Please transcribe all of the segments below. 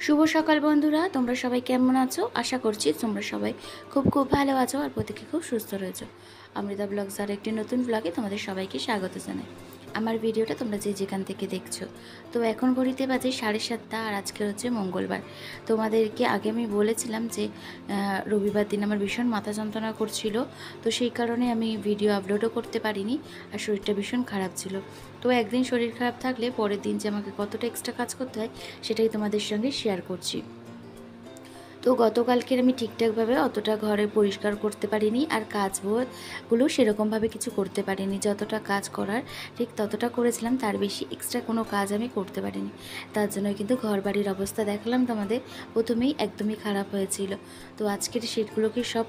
শুভ সকাল বন্ধুরা, তোমরা সবাই কেমন আছো? আশা করছি তোমরা সবাই খুব ভালো আছো আর প্রত্যেকে খুব সুস্থ রয়েছো। অমৃতা ব্লগস আর একটি নতুন ব্লগে তোমাদের সবাইকে স্বাগত জানাই। আমার ভিডিওটা তোমরা যে যেখান থেকে দেখছো, তো এখন ঘড়িতে বাজে 7:30 আর আজকে হচ্ছে মঙ্গলবার। তোমাদেরকে আগে আমি বলেছিলাম যে রবিবার দিন আমার ভীষণ মাথা যন্ত্রণা করছিল, তো সেই কারণে আমি ভিডিও আপলোডও করতে পারিনি আর শরীরটা ভীষণ খারাপ ছিল। তো একদিন শরীর খারাপ থাকলে পরের দিন যে আমাকে কতটা এক্সট্রা কাজ করতে হয় সেটাই তোমাদের সঙ্গে শেয়ার করছি। তো গতকালকের আমি ঠিকঠাকভাবে অতটা ঘরে পরিষ্কার করতে পারিনি আর কাজগুলো সেরকমভাবে কিছু করতে পারিনি। যতটা কাজ করার ঠিক ততটা করেছিলাম, তার বেশি এক্সট্রা কোনো কাজ আমি করতে পারিনি। তার জন্য কিন্তু ঘর বাড়ির অবস্থা দেখালাম তোমাদের, প্রথমেই একদমই খারাপ হয়েছিল। তো আজকের সেটগুলোকে সব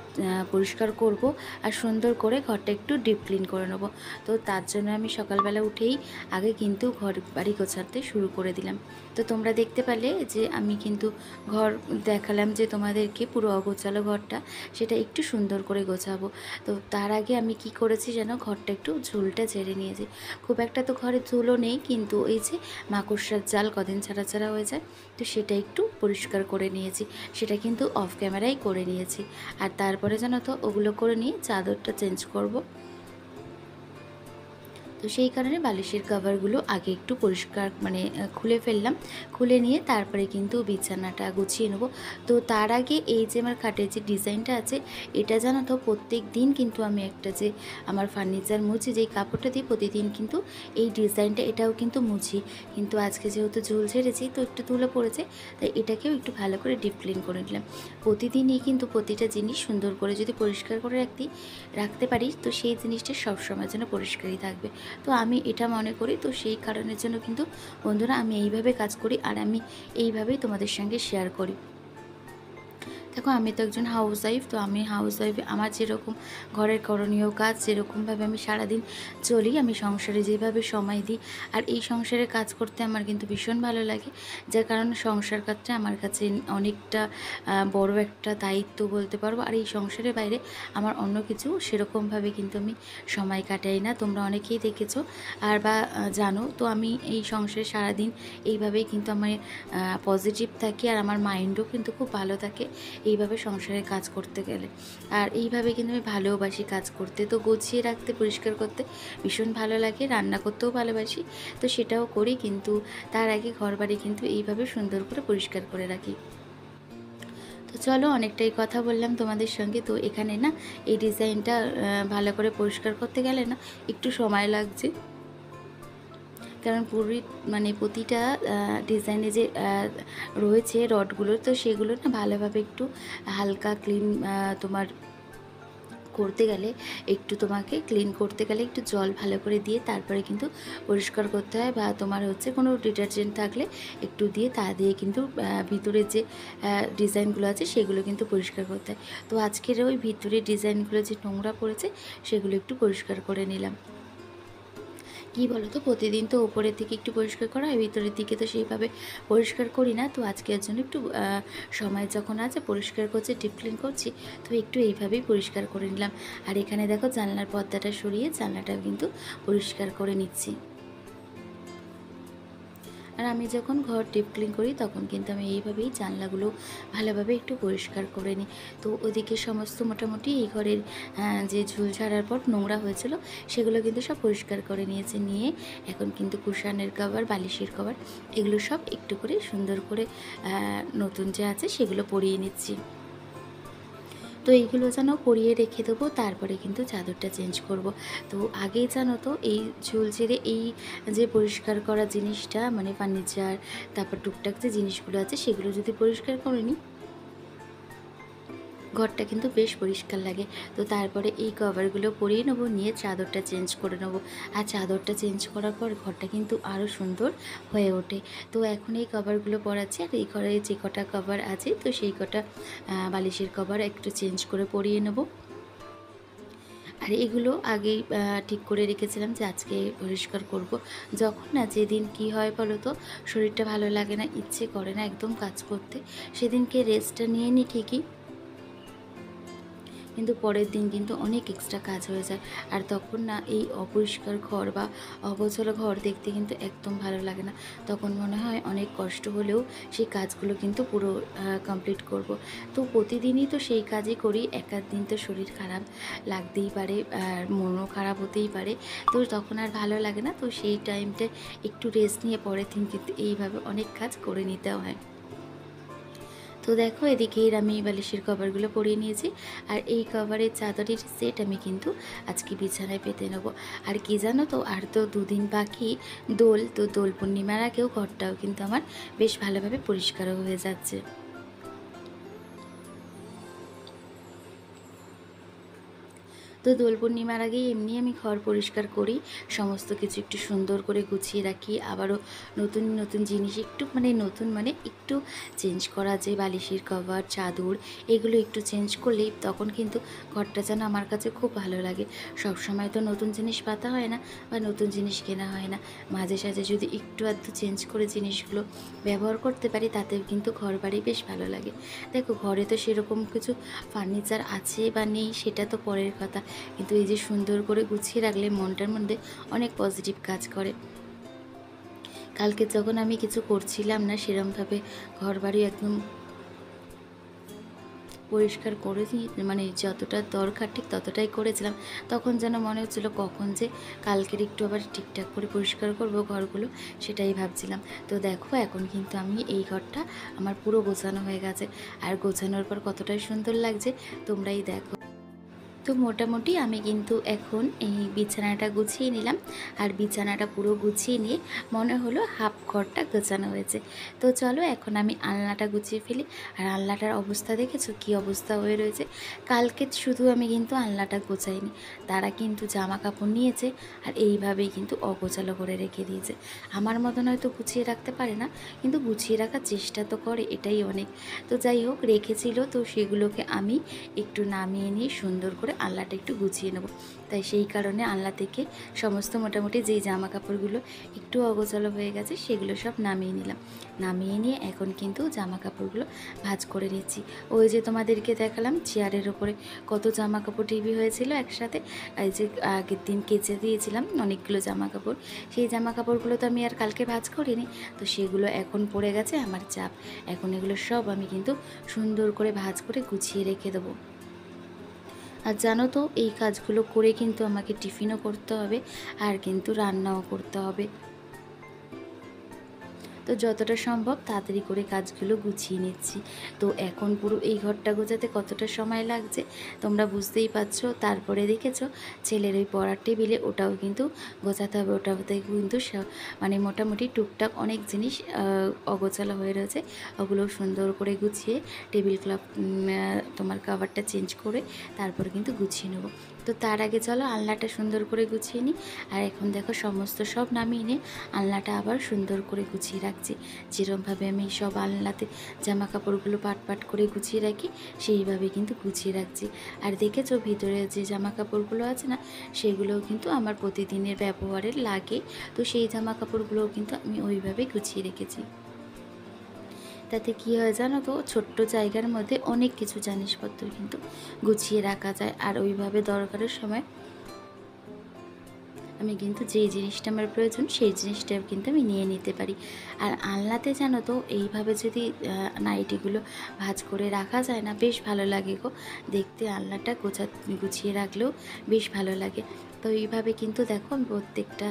পরিষ্কার করব আর সুন্দর করে ঘরটা একটু ডিপ ক্লিন করে নেবো। তো তার জন্য আমি সকালবেলা উঠেই আগে কিন্তু ঘর বাড়ি গোছাতে শুরু করে দিলাম। তো তোমরা দেখতে পেলে যে আমি কিন্তু ঘর দেখালাম যে তোমাদেরকে পুরো অগোছালো ঘরটা, সেটা একটু সুন্দর করে গোছাবো। তো তার আগে আমি কি করেছি যেন, ঘরটা একটু ঝুলটা ঝেড়ে নিয়েছি। খুব একটা তো ঘরে ঝুলও নেই, কিন্তু এই যে মাকড়সার জাল কদিন ছাড়া ছাড়া হয়ে যায়, তো সেটা একটু পরিষ্কার করে নিয়েছি। সেটা কিন্তু অফ ক্যামেরাই করে নিয়েছি। আর তারপরে জানো তো ওগুলো করে নিয়ে চাদরটা চেঞ্জ করব। তো সেই কারণে বালিশের কভারগুলো আগে একটু পরিষ্কার খুলে ফেললাম। খুলে নিয়ে তারপরে কিন্তু বিছানাটা গুছিয়ে নেব। তো তার আগে এই যে আমার খাটের যে ডিজাইনটা আছে, এটা জানো তো প্রত্যেক দিন কিন্তু আমি একটা যে আমার ফার্নিচার মুছি, যেই কাপড়টা দিয়ে প্রতিদিন কিন্তু এই ডিজাইনটা এটাও কিন্তু মুছি। কিন্তু আজকে যেহেতু ঝুল ঝেড়েছি তো একটু তুলে পড়েছে, তাই এটাকেও একটু ভালো করে ডিপ ক্লিন করে নিলাম। প্রতিদিনই কিন্তু প্রতিটা জিনিস সুন্দর করে যদি পরিষ্কার করে রাখতে পারি, তো সেই জিনিসটা সবসময়ের জন্য পরিষ্কারই থাকবে। তো আমি এটা মনে করি। তো সেই কারণের জন্য কিন্তু বন্ধুরা আমি এইভাবে কাজ করি আর আমি এইভাবেই তোমাদের সঙ্গে শেয়ার করি। দেখো, আমি তো একজন হাউস ওয়াইফ। তো আমি হাউস ওয়াইফ, আমার যেরকম ঘরের করণীয় কাজ যেরকমভাবে আমি সারাদিন চলি, আমি সংসারে যেভাবে সময় দিই, আর এই সংসারে কাজ করতে আমার কিন্তু ভীষণ ভালো লাগে। যার কারণে সংসার কাজটা আমার কাছে অনেকটা বড় একটা দায়িত্ব বলতে পারবো। আর এই সংসারের বাইরে আমার অন্য কিছু সেরকমভাবে কিন্তু আমি সময় কাটাই না। তোমরা অনেকেই দেখেছো আর বা জানো। তো আমি এই সংসারে সারাদিন এইভাবেই কিন্তু আমি পজিটিভ থাকি আর আমার মাইন্ডও কিন্তু খুব ভালো থাকে এইভাবে সংসারের কাজ করতে গেলে। আর এইভাবে কিন্তু আমি ভালোবাসি কাজ করতে। তো গুছিয়ে রাখতে, পরিষ্কার করতে ভীষণ ভালো লাগে, রান্না করতেও ভালোবাসি। তো সেটাও করি, কিন্তু তার আগে ঘরবাড়ি কিন্তু এইভাবে সুন্দর করে পরিষ্কার করে রাখি। তো চলো, অনেকটাই কথা বললাম তোমাদের সঙ্গে। তো এখানে না এই ডিজাইনটা ভালো করে পরিষ্কার করতে গেলে না একটু সময় লাগছে, কারণ প্রতিটা ডিজাইনে যে রয়েছে রডগুলো, তো সেগুলো না ভালোভাবে একটু হালকা ক্লিন তোমার করতে গেলে, একটু ক্লিন করতে গেলে একটু জল ভালো করে দিয়ে তারপরে কিন্তু পরিষ্কার করতে হয়। বা তোমার হচ্ছে কোনো ডিটারজেন্ট থাকলে একটু দিয়ে তা দিয়ে কিন্তু ভিতরের যে ডিজাইনগুলো আছে সেগুলো কিন্তু পরিষ্কার করতে হয়। তো আজকের ওই ভিতরের ডিজাইনগুলো যে নোংরা পড়েছে সেগুলো একটু পরিষ্কার করে নিলাম। কী বলো তো, প্রতিদিন তো উপরের দিকে একটু পরিষ্কার করা হয়, ভিতরের দিকে তো সেইভাবে পরিষ্কার করি না। তো আজকের জন্য একটু সময় যখন আছে পরিষ্কার করছি, ডিপ ক্লিন করছি, তো একটু এইভাবেই পরিষ্কার করে নিলাম। আর এখানে দেখো জানলার পর্দাটা সরিয়ে জানলাটাও কিন্তু পরিষ্কার করে নিচ্ছি। আর আমি যখন ঘর ডিপ ক্লিন করি তখন কিন্তু আমি এইভাবেই জানলাগুলো ভালোভাবে একটু পরিষ্কার করে নিই। তো ওদিকে সমস্ত মোটামুটি এই ঘরের যে ঝুল ছাড়ার পর নোংরা হয়েছিল সেগুলো কিন্তু সব পরিষ্কার করে নিয়ে এখন কিন্তু কুশানের কভার, বালিশের কভার, এগুলো সব একটু করে সুন্দর করে নতুন যে আছে সেগুলো পরিয়ে নিচ্ছি। তো এইগুলো যেন পরিয়ে রেখে দেবো, তারপরে কিন্তু চাদরটা চেঞ্জ করব। তো আগেই জানো তো এই ঝুল ঝেড়ে এই যে পরিষ্কার করা জিনিসটা, ফার্নিচার, তারপর টুকটাক যে জিনিসগুলো আছে সেগুলো যদি পরিষ্কার করে নিই, ঘরটা কিন্তু বেশ পরিষ্কার লাগে। তো তারপরে এই কভারগুলো পরিয়ে নেবো, নিয়ে চাদরটা চেঞ্জ করে নেবো। আর চাদরটা চেঞ্জ করার পর ঘরটা কিন্তু আরও সুন্দর হয়ে ওঠে। তো এখন এই কভারগুলো পরাচ্ছি, আর এই ঘরে যে কটা কভার আছে তো সেই কটা বালিশের কভার একটু চেঞ্জ করে পরিয়ে নেবো। আর এগুলো আগেই ঠিক করে রেখেছিলাম যে আজকে পরিষ্কার করব। যখন না যেদিন কি হয় বলো তো, শরীরটা ভালো লাগে না, ইচ্ছে করে না একদম কাজ করতে, সেদিনকে রেস্টটা নিয়ে নিই ঠিকই, কিন্তু পরের দিন কিন্তু অনেক এক্সট্রা কাজ হয়ে যায়। আর তখন না এই অপরিষ্কার ঘর বা অগোছালো ঘর দেখতে কিন্তু একদম ভালো লাগে না। তখন মনে হয় অনেক কষ্ট হলেও সেই কাজগুলো কিন্তু পুরো কমপ্লিট করব। তো প্রতিদিনই তো সেই কাজই করি, এক আধ দিন তো শরীর খারাপ লাগতেই পারে আর মনও খারাপ হতেই পারে। তো তখন আর ভালো লাগে না। তো সেই টাইমটা একটু রেস্ট নিয়ে পরের দিন কিন্তু এইভাবে অনেক কাজ করে নিতে হয়। তো দেখো এদিকে আমি বালিশের কভারগুলো পরিয়ে নিয়েছি, আর এই কভারের চাদরের সেট আমি কিন্তু আজকে বিছানায় পেতে নেবো। আর কি জানো তো, আর তো দুদিন বাকি দোল, তো দোল পূর্ণিমার আগেও ঘরটাও কিন্তু আমার বেশ ভালোভাবে পরিষ্কারও হয়ে যাচ্ছে। তো দোল পূর্ণিমার আগেই এমনি আমি ঘর পরিষ্কার করি, সমস্ত কিছু একটু সুন্দর করে গুছিয়ে রাখি। আবারও নতুন নতুন জিনিস একটু নতুন একটু চেঞ্জ করা, যে বালিশের কভার চাদর এগুলো একটু চেঞ্জ করলেই তখন কিন্তু ঘরটা যেন আমার কাছে খুব ভালো লাগে। সব সময় তো নতুন জিনিস পাতা হয় না বা নতুন জিনিস কেনা হয় না, মাঝে সাঝে যদি একটু আধটু চেঞ্জ করে জিনিসগুলো ব্যবহার করতে পারি তাতেও কিন্তু ঘর বাড়ি বেশ ভালো লাগে। দেখো ঘরে তো সেরকম কিছু ফার্নিচার আছে বা নেই সেটা তো পরের কথা, কিন্তু এই যে সুন্দর করে গুছিয়ে রাখলে মনটার মধ্যে অনেক পজিটিভ কাজ করে। কালকে যখন আমি কিছু করছিলাম না সেরমভাবে ঘর বাড়ি একদম পরিষ্কার করে যতটা দরকার ঠিক ততটাই করেছিলাম, তখন যেন মনে হচ্ছিলো কখন যে কালকের একটু আবার ঠিকঠাক করে পরিষ্কার করব ঘরগুলো, সেটাই ভাবছিলাম। তো দেখো এখন কিন্তু আমি এই ঘরটা আমার পুরো গোছানো হয়ে গেছে, আর গোছানোর পর কতটাই সুন্দর লাগছে তোমরাই দেখো। তো মোটামুটি আমি কিন্তু এখন এই বিছানাটা গুছিয়ে নিলাম, আর বিছানাটা পুরো গুছিয়ে নিয়ে মনে হলো হাফ ঘরটা গোছানো হয়েছে। তো চলো এখন আমি আলনাটা গুছিয়ে ফেলি। আর আলনাটার অবস্থা দেখেছো কী অবস্থা হয়ে রয়েছে। কালকে শুধু আমি কিন্তু আলনাটা গোছাইনি, তারা কিন্তু জামা কাপড় নিয়েছে আর এইভাবেই কিন্তু অগোছালো করে রেখে দিয়েছে। আমার মতন হয়তো গুছিয়ে রাখতে পারে না, কিন্তু গুছিয়ে রাখার চেষ্টা তো করে, এটাই অনেক। তো যাই হোক রেখেছিল, তো সেগুলোকে আমি একটু নামিয়ে নিয়ে সুন্দর করে আলনাটা একটু গুছিয়ে নেব। তাই সেই কারণে আলনা থেকে সমস্ত মোটামুটি যেই জামা কাপড়গুলো একটু অগোছালো হয়ে গেছে সেগুলো সব নামিয়ে নিলাম। নামিয়ে নিয়ে এখন কিন্তু জামা কাপড়গুলো ভাঁজ করে নিচ্ছি। ওই যে তোমাদেরকে দেখালাম চেয়ারের ওপরে কত জামা কাপড় টিভি হয়েছিল একসাথে, এই যে আগের দিন কেচে দিয়েছিলাম অনেকগুলো জামা কাপড়, সেই জামা কাপড়গুলো তো আমি আর কালকে ভাঁজ করিনি, তো সেগুলো এখন পড়ে গেছে আমার চাপ। এখন এগুলো সব আমি কিন্তু সুন্দর করে ভাঁজ করে গুছিয়ে রেখে দেবো। আর জানো তো এই কাজগুলো করে কিন্তু আমাকে টিফিনও করতে হবে আর কিন্তু রান্নাও করতে হবে। তো যতটা সম্ভব তাড়াতাড়ি করে কাজগুলো গুছিয়ে নিচ্ছি। তো এখন পুরো এই ঘরটা গোছাতে কতটা সময় লাগছে তোমরা বুঝতেই পারছো। তারপরে দেখেছো ছেলের ওই পড়ার টেবিলে ওটাও কিন্তু গোছাতে হবে, ওটাতে কিন্তু মোটামুটি টুকটাক অনেক জিনিস অগোছালো হয়ে রয়েছে, ওগুলো সুন্দর করে গুছিয়ে টেবিল ক্লথ তোমার কাভারটা চেঞ্জ করে তারপরে কিন্তু গুছিয়ে নেবো। তো তার আগে চলো আলনাটা সুন্দর করে গুছিয়ে নিই। আর এখন দেখো সমস্ত সব নামিয়ে নিয়ে আলনাটা আবার সুন্দর করে গুছিয়ে রাখছি। যেরকমভাবে আমি সব আলনাতে জামা কাপড়গুলো পাট পাট করে গুছিয়ে রাখি সেইভাবে কিন্তু গুছিয়ে রাখছি। আর দেখেছো ভিতরে যে জামা কাপড়গুলো আছে না সেগুলোও কিন্তু আমার প্রতিদিনের ব্যবহারের লাগে, তো সেই জামা কাপড়গুলোও কিন্তু আমি ওইভাবেই গুছিয়ে রেখেছি। তাতে কী হয় জানো তো, ছোট্ট জায়গার মধ্যে অনেক কিছু জিনিসপত্র কিন্তু গুছিয়ে রাখা যায়, আর ওইভাবে দরকারের সময় আমি কিন্তু যেই জিনিসটা আমার প্রয়োজন সেই জিনিসটাও কিন্তু আমি নিয়ে নিতে পারি। আর আলনাতে জানো তো এইভাবে যদি নাইটিগুলো ভাঁজ করে রাখা যায় না বেশ ভালো লাগে গো দেখতে, আলনাটা গুছিয়ে রাখলেও বেশ ভালো লাগে। তো এইভাবে কিন্তু দেখো আমি প্রত্যেকটা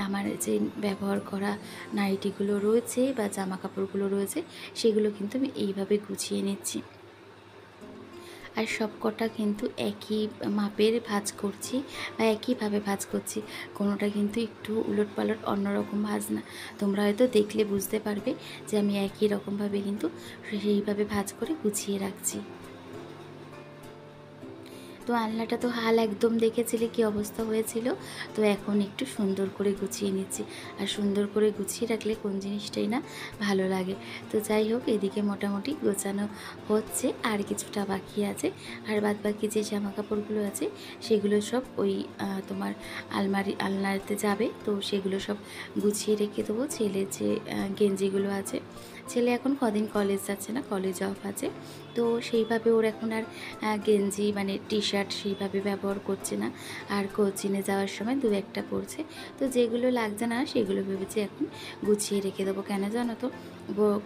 আমার যে ব্যবহার করা নাইটিগুলো রয়েছে বা জামা কাপড়গুলো রয়েছে সেগুলো কিন্তু আমি এইভাবে গুছিয়ে নিচ্ছি। আর সব কটা কিন্তু একই মাপের ভাঁজ করছি বা একইভাবে ভাঁজ করছি, কোনোটা কিন্তু একটু উলটপালট অন্যরকম ভাঁজ না। তোমরা হয়তো দেখলে বুঝতে পারবে যে আমি একই রকমভাবে কিন্তু সেইভাবে ভাঁজ করে গুছিয়ে রাখছি। তো আলনাটা তো হাল একদম দেখেছিলে কি অবস্থা হয়েছিল, তো এখন একটু সুন্দর করে গুছিয়ে নিচ্ছি। আর সুন্দর করে গুছিয়ে রাখলে কোন জিনিসটাই না ভালো লাগে। তো যাই হোক এদিকে মোটামুটি গোছানো হচ্ছে, আর কিছুটা বাকি আছে। আর বাদ বাকি যে জামা কাপড়গুলো আছে সেগুলো সব ওই তোমার আলনাতে যাবে, তো সেগুলো সব গুছিয়ে রেখে দেবো। ছেলের যে গেঞ্জিগুলো আছে ছেলে এখন কদিন কলেজ যাচ্ছে না, কলেজ অফ আছে, তো সেইভাবে ওর এখন আর গেঞ্জি মানে টি শার্ট সেইভাবে ব্যবহার করছে না, আর কোচিনে যাওয়ার সময় দু একটা পরছে। তো যেগুলো লাগছে না সেগুলো ভেবেছি এখন গুছিয়ে রেখে দেবো। কেন জানো তো,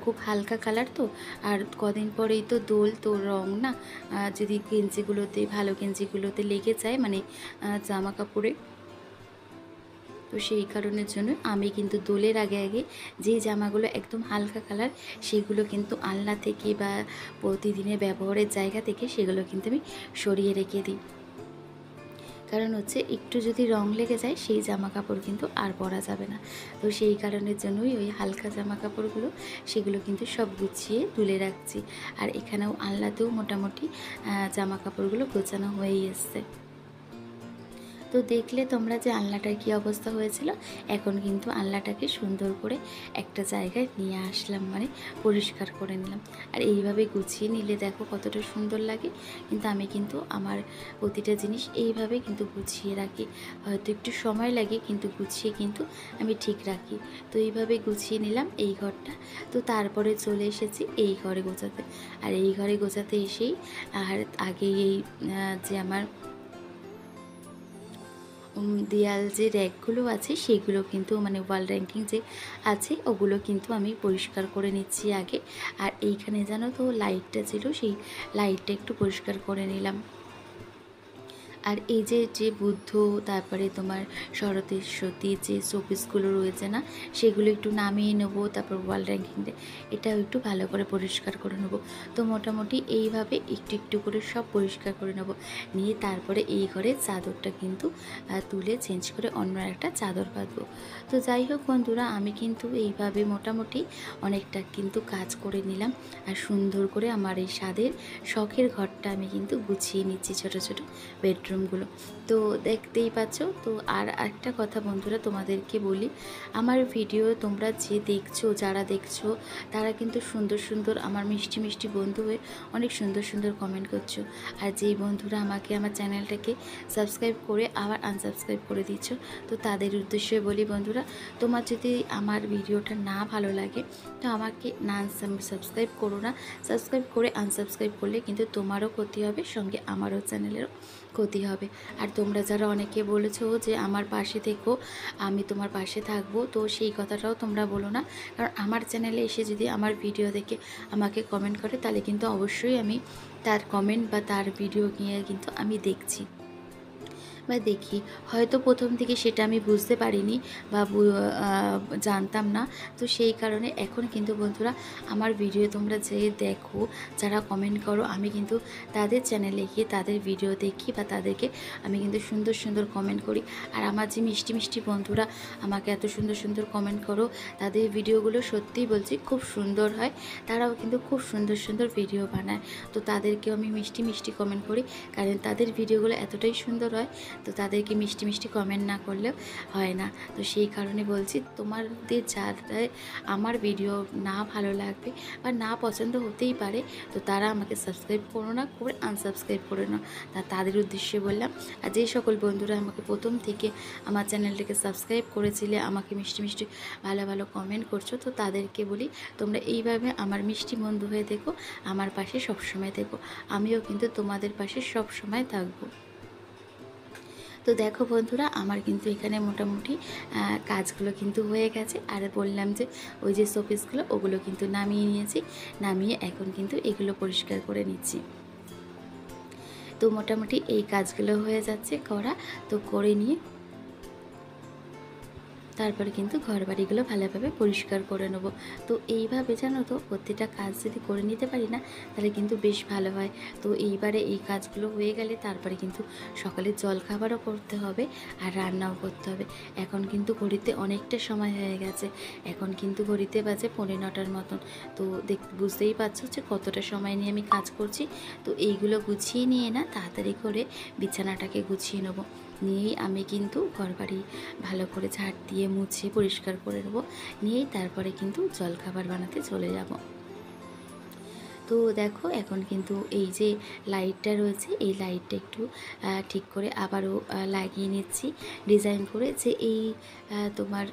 খুব হালকা কালার তো, আর কদিন পরেই তো দোল, তো রং না যদি গেঞ্জিগুলোতে, ভালো গেঞ্জিগুলোতে লেগে যায় মানে জামা কাপড়ে, তো সেই কারণের জন্য আমি কিন্তু দোলের আগে আগে যেই জামাগুলো একদম হালকা কালার সেগুলো কিন্তু আলনা থেকে বা প্রতিদিনের ব্যবহারের জায়গা থেকে সেগুলো কিন্তু আমি সরিয়ে রেখে দিই। কারণ হচ্ছে একটু যদি রং লেগে যায় সেই জামা কাপড় কিন্তু আর পরা যাবে না। তো সেই কারণের জন্যই ওই হালকা জামা কাপড়গুলো সেগুলো কিন্তু সব গুছিয়ে তুলে রাখছি। আর এখানেও আলনাতেও মোটামুটি জামা কাপড়গুলো গোছানো হয়েই এসছে। তো দেখলে তোমরা যে আলনাটার কী অবস্থা হয়েছিল। এখন কিন্তু আলনাটাকে সুন্দর করে একটা জায়গায় নিয়ে আসলাম, মানে পরিষ্কার করে নিলাম। আর এইভাবে গুছিয়ে নিলে দেখো কতটা সুন্দর লাগে। কিন্তু আমি কিন্তু আমার প্রতিটা জিনিস এইভাবে কিন্তু গুছিয়ে রাখি। হয়তো একটু সময় লাগে কিন্তু গুছিয়ে কিন্তু আমি ঠিক রাখি। তো এইভাবে গুছিয়ে নিলাম এই ঘরটা। তো তারপরে চলে এসেছি এই ঘরে গোছাতে। আর এই ঘরে গোছাতে এসেই আর আগে এই যে আমার দেয়াল যে র্যাকগুলো আছে সেগুলো কিন্তু মানে ওয়াল র্যাঙ্কিং যে আছে ওগুলো কিন্তু আমি পরিষ্কার করে নিচ্ছি আগে। আর এইখানে জানো তো লাইটটা ছিল, সেই লাইটটা একটু পরিষ্কার করে নিলাম। আর এই যে যে বুদ্ধ, তারপরে তোমার সরস্বতীর যে শোপিসগুলো রয়েছে না সেগুলো একটু নামিয়ে নেবো। তারপর ওয়াল র্যাঙ্কিংটা এটাও একটু ভালো করে পরিষ্কার করে নেবো। তো মোটামুটি এইভাবে একটু একটু করে সব পরিষ্কার করে নেবো। নিয়ে তারপরে এই ঘরের চাদরটা কিন্তু তুলে চেঞ্জ করে অন্য একটা চাদর পাতবো। তো যাই হোক বন্ধুরা, আমি কিন্তু এইভাবে মোটামুটি অনেকটা কিন্তু কাজ করে নিলাম। আর সুন্দর করে আমার এই স্বাদের শখের ঘরটা আমি কিন্তু গুছিয়ে নিচ্ছি, ছোট ছোট বেডরুমগুলো। তো দেখতেই পাচ্ছ। তো আর একটা কথা বন্ধুরা তোমাদেরকে বলি, আমার ভিডিও তোমরা যে দেখছো, যারা দেখছো তারা কিন্তু সুন্দর সুন্দর আমার মিষ্টি মিষ্টি বন্ধু হয়ে অনেক সুন্দর সুন্দর কমেন্ট করছো। আর যেই বন্ধুরা আমাকে আমার চ্যানেলটাকে সাবস্ক্রাইব করে আবার আনসাবস্ক্রাইব করে দিচ্ছ, তো তাদের উদ্দেশ্যে বলি বন্ধুরা, তোমার যদি আমার ভিডিওটা না ভালো লাগে তো আমাকে না সাবস্ক্রাইব করো না। সাবস্ক্রাইব করে আনসাবস্ক্রাইব করলে কিন্তু তোমারও ক্ষতি হবে, সঙ্গে আমারও চ্যানেলেরও ক্ষতি হবে। আর তোমরা যারা অনেকে বলেছো যে আমার পাশে থেকো, আমি তোমার পাশে থাকবো, তো সেই কথাটাও তোমরা বলো না। কারণ আমার চ্যানেলে এসে যদি আমার ভিডিও দেখে আমাকে কমেন্ট করে তাহলে কিন্তু অবশ্যই আমি তার কমেন্ট বা তার ভিডিও নিয়ে কিন্তু আমি দেখছি বা দেখি। হয়তো প্রথম দিকে সেটা আমি বুঝতে পারিনি বা জানতাম না। তো সেই কারণে এখন কিন্তু বন্ধুরা আমার ভিডিও তোমরা যে দেখো, যারা কমেন্ট করো, আমি কিন্তু তাদের চ্যানেলে গিয়ে তাদের ভিডিও দেখি বা তাদেরকে আমি কিন্তু সুন্দর সুন্দর কমেন্ট করি। আর আমার যে মিষ্টি মিষ্টি বন্ধুরা আমাকে এত সুন্দর সুন্দর কমেন্ট করো, তাদের ভিডিওগুলো সত্যিই বলছি খুব সুন্দর হয়। তারাও কিন্তু খুব সুন্দর সুন্দর ভিডিও বানায়। তো তাদেরকেও আমি মিষ্টি মিষ্টি কমেন্ট করি, কারণ তাদের ভিডিওগুলো এতটাই সুন্দর হয়। তো তাদেরকে মিষ্টি মিষ্টি কমেন্ট না করলেও হয় না। তো সেই কারণে বলছি, তোমাদের যারা আমার ভিডিও না ভালো লাগবে বা না পছন্দ হতেই পারে, তো তারা আমাকে সাবস্ক্রাইব করো না, করে আনসাবস্ক্রাইব করে না। তাদের উদ্দেশ্যে বললাম। আর যে সকল বন্ধুরা আমাকে প্রথম থেকে আমার চ্যানেলটাকে সাবস্ক্রাইব করেছিলে, আমাকে মিষ্টি মিষ্টি ভালো ভালো কমেন্ট করছো, তো তাদেরকে বলি তোমরা এইভাবে আমার মিষ্টি বন্ধু হয়ে দেখো, আমার পাশে সবসময় দেখো, আমিও কিন্তু তোমাদের পাশে সব সময় থাকবো। তো দেখো বন্ধুরা, আমার কিন্তু এখানে মোটামুটি কাজগুলো কিন্তু হয়ে গেছে। আর বললাম যে ওই যে শোপিসগুলো ওগুলো কিন্তু নামিয়ে নিয়েছি, নামিয়ে এখন কিন্তু এগুলো পরিষ্কার করে নিচ্ছি। তো মোটামুটি এই কাজগুলো হয়ে যাচ্ছে করা। তো করে নিয়ে তারপরে কিন্তু ঘরবাড়িগুলো ভালোভাবে পরিষ্কার করে নেবো। তো এইভাবে জানো তো প্রত্যেকটা কাজ যদি করে নিতে পারি না তাহলে কিন্তু বেশ ভালো হয়। তো এইবারে এই কাজগুলো হয়ে গেলে তারপরে কিন্তু সকালের জলখাবারও করতে হবে আর রান্নাও করতে হবে। এখন কিন্তু ঘড়িতে অনেকটা সময় হয়ে গেছে, এখন কিন্তু ঘড়িতে বাজে 9:45 মতন। তো বুঝতেই পারছো যে কতটা সময় নিয়ে আমি কাজ করছি। তো এইগুলো গুছিয়ে নিয়ে না তাড়াতাড়ি করে বিছানাটাকে গুছিয়ে নেবো। নিয়েই আমি কিন্তু ঘরবাড়ি ভালো করে ঝাড় দিয়ে মুছে পরিষ্কার করে নেবো। নিয়েই তারপরে কিন্তু জলখাবার বানাতে চলে যাব। তো দেখো এখন কিন্তু এই যে লাইটটা রয়েছে এই লাইটটা একটু ঠিক করে আবারও লাগিয়ে নিচ্ছি ডিজাইন করে, যে এই তোমার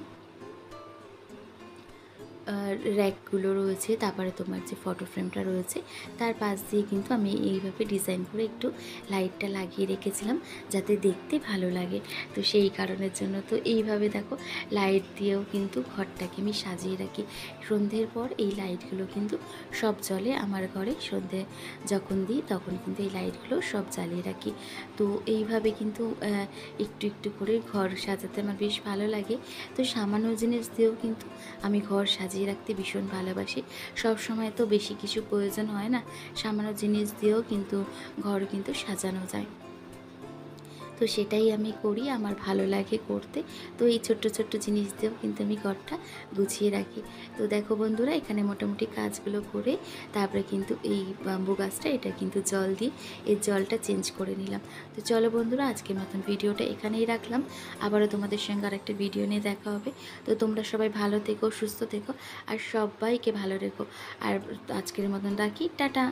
র্যাকগুলো রয়েছে, তারপরে তোমার যে ফটো ফ্রেমটা রয়েছে তার পাশ দিয়ে কিন্তু আমি এইভাবে ডিজাইন করে একটু লাইটটা লাগিয়ে রেখেছিলাম যাতে দেখতে ভালো লাগে। তো সেই কারণের জন্য তো এইভাবে দেখো লাইট দিয়েও কিন্তু ঘরটাকে আমি সাজিয়ে রাখি। সন্ধ্যের পর এই লাইটগুলো কিন্তু সব জ্বলে আমার ঘরে। সন্ধে যখন দিই তখন কিন্তু এই লাইটগুলো সব জ্বালিয়ে রাখি। তো এইভাবে কিন্তু একটু একটু করে ঘর সাজাতে আমার বেশ ভালো লাগে। তো সামান্য জিনিস দিয়েও কিন্তু আমি ঘর সাজিয়ে রাখতে ভীষণ ভালোবাসি। সব সময় তো বেশি কিছু প্রয়োজন হয় না, সামান্য জিনিস দিয়েও কিন্তু ঘর কিন্তু সাজানো যায়। তো সেটাই আমি করি, আমার ভালো লাগে করতে। তো এই ছোট্ট ছোট্ট জিনিস দিয়েও কিন্তু আমি ঘরটা গুছিয়ে রাখি। তো দেখো বন্ধুরা, এখানে মোটামুটি কাজগুলো করে তারপরে কিন্তু এই বাম্বু গাছটা এটা কিন্তু জল দিয়ে এর জলটা চেঞ্জ করে নিলাম। তো চলো বন্ধুরা, আজকের মতন ভিডিওটা এখানেই রাখলাম। আবারও তোমাদের সঙ্গে আরেকটা ভিডিও নিয়ে দেখা হবে। তো তোমরা সবাই ভালো থেকো, সুস্থ থেকো আর সবাইকে ভালো রেখো। আর আজকের মতন রাখি, টাটা।